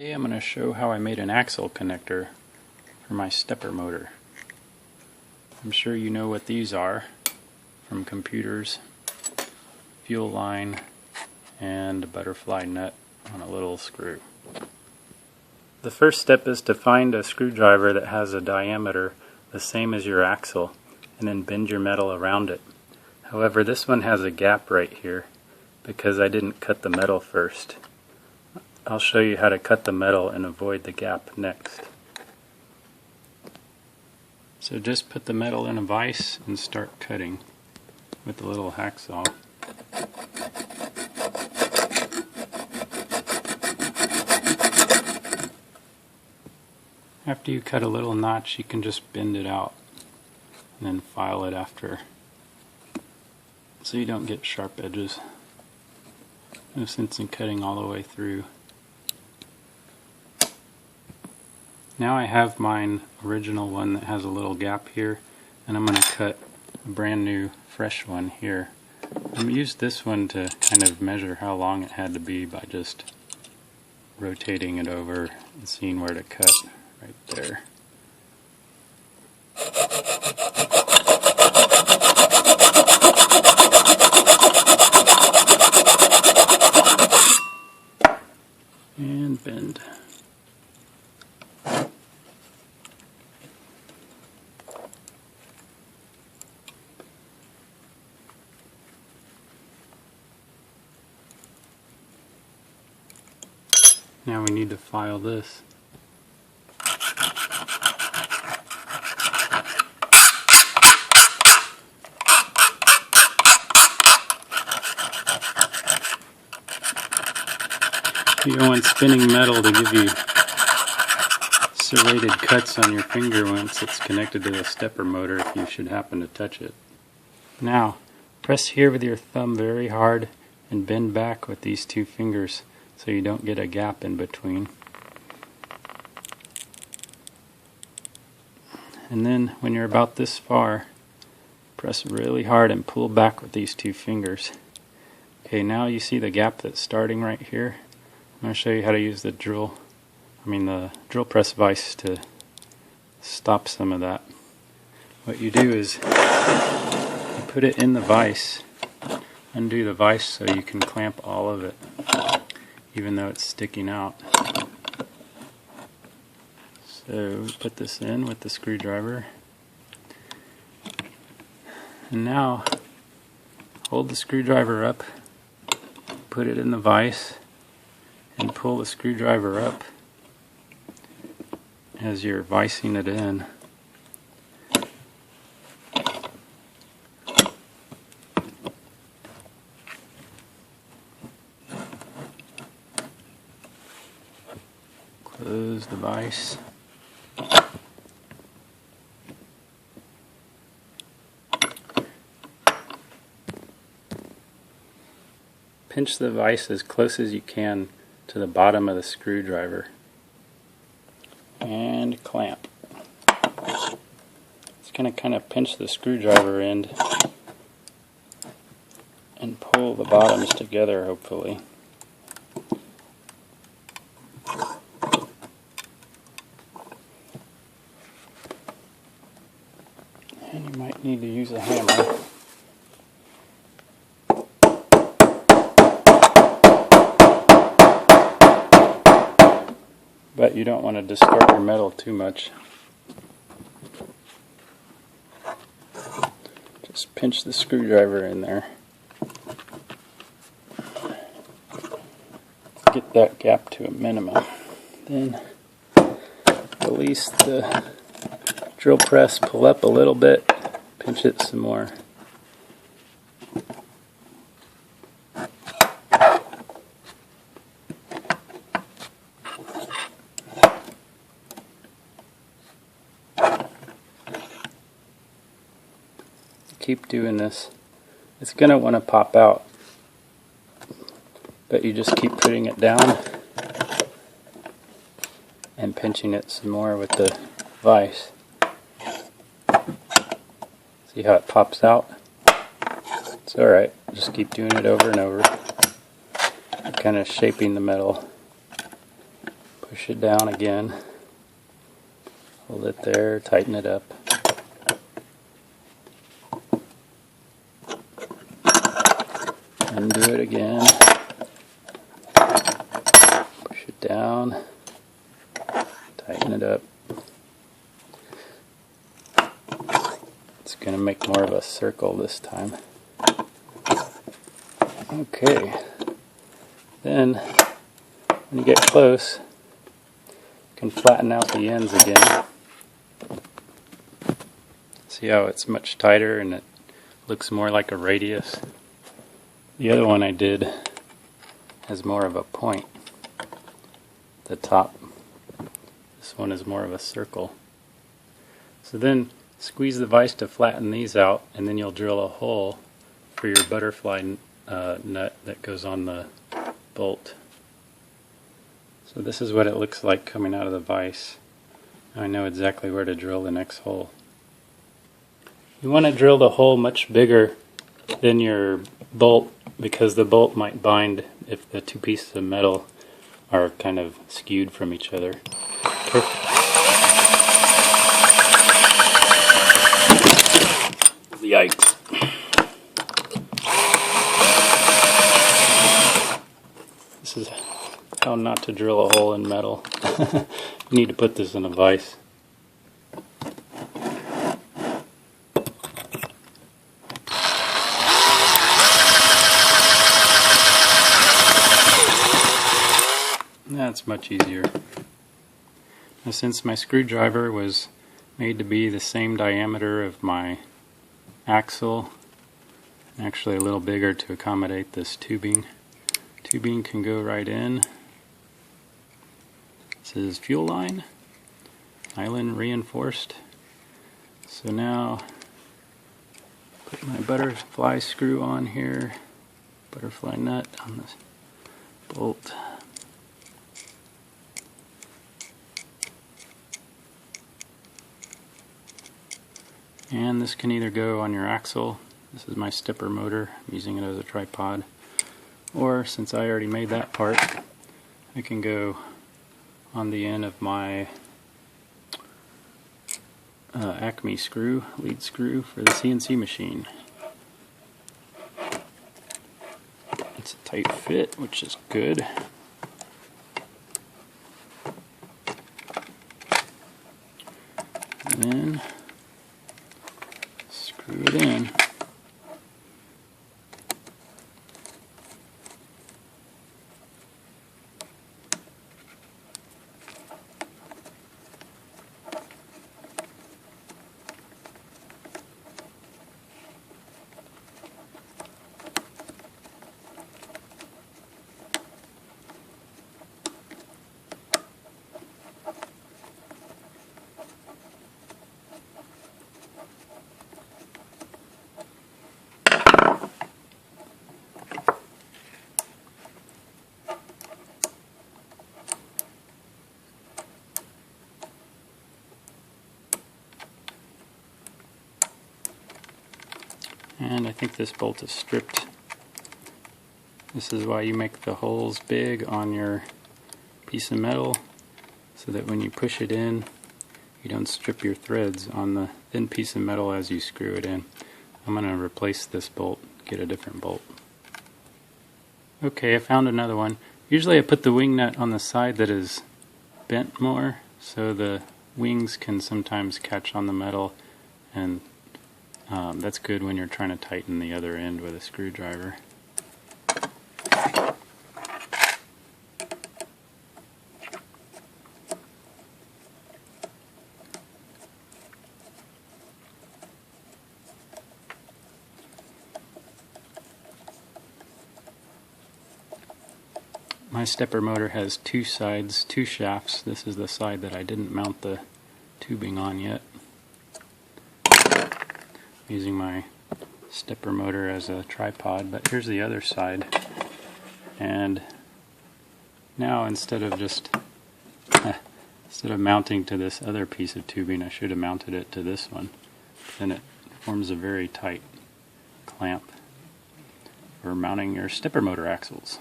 Today I'm going to show how I made an axle connector for my stepper motor. I'm sure you know what these are from computers, fuel line, and a butterfly nut on a little screw. The first step is to find a screwdriver that has a diameter the same as your axle and then bend your metal around it. However, this one has a gap right here because I didn't cut the metal first. I'll show you how to cut the metal and avoid the gap next. So just put the metal in a vise and start cutting with the little hacksaw. After you cut a little notch, you can just bend it out and then file it after, so you don't get sharp edges. No sense in cutting all the way through. Now I have mine original one that has a little gap here, and I'm going to cut a brand new fresh one here. I'm going to use this one to kind of measure how long it had to be by just rotating it over and seeing where to cut right there. And bend. Now we need to file this. You don't want spinning metal to give you serrated cuts on your finger once it's connected to the stepper motor if you should happen to touch it. Now, press here with your thumb very hard and bend back with these two fingers so you don't get a gap in between. And then when you're about this far, press really hard and pull back with these two fingers. Okay, now you see the gap that's starting right here. I'm going to show you how to use the drill press vise to stop some of that. What you do is you put it in the vise, undo the vise so you can clamp all of it, even though it's sticking out. So put this in with the screwdriver, and now hold the screwdriver up, put it in the vise, and pull the screwdriver up as you're vicing it in. Close the vise. Pinch the vise as close as you can to the bottom of the screwdriver and clamp. It's going to kind of pinch the screwdriver end and pull the bottoms together, hopefully. And you might need to use a hammer. But you don't want to distort your metal too much. Just pinch the screwdriver in there. Get that gap to a minimum. Then release the drill press, pull up a little bit, pinch it some more. Keep doing this. It's going to want to pop out, but you just keep putting it down and pinching it some more with the vise. See how it pops out? It's alright, just keep doing it over and over. Kind of shaping the metal, Push it down again. Hold it there, tighten it up. Undo it again. Push it down. Tighten it up. It's going to make more of a circle this time. Okay. Then, when you get close, you can flatten out the ends again. See how it's much tighter and it looks more like a radius? The other one I did has more of a point. The top. This one is more of a circle. So then squeeze the vise to flatten these out, and then you'll drill a hole for your butterfly nut that goes on the bolt. So this is what it looks like coming out of the vise. Now I know exactly where to drill the next hole. You want to drill the hole much bigger than your bolt, because the bolt might bind if the two pieces of metal are kind of skewed from each other. Yikes. This is how not to drill a hole in metal. You need to put this in a vise. That's much easier. Now, since my screwdriver was made to be the same diameter of my axle, actually a little bigger to accommodate this tubing. Tubing can go right in. This is fuel line, nylon reinforced. So now put my butterfly screw on here, butterfly nut on this bolt. And this can either go on your axle. This is my stepper motor. I'm using it as a tripod. Or, since I already made that part, I can go on the end of my Acme screw, lead screw for the CNC machine. It's a tight fit, which is good. And then screw it in. And I think this bolt is stripped. This is why you make the holes big on your piece of metal, so that when you push it in, you don't strip your threads on the thin piece of metal as you screw it in. I'm going to replace this bolt, get a different bolt. Okay, I found another one. Usually I put the wing nut on the side that is bent more, so the wings can sometimes catch on the metal, and that's good when you're trying to tighten the other end with a screwdriver. My stepper motor has two sides, two shafts. This is the side that I didn't mount the tubing on yet. Using my stepper motor as a tripod, but here's the other side. And now instead of mounting to this other piece of tubing, I should have mounted it to this one. Then it forms a very tight clamp for mounting your stepper motor axles.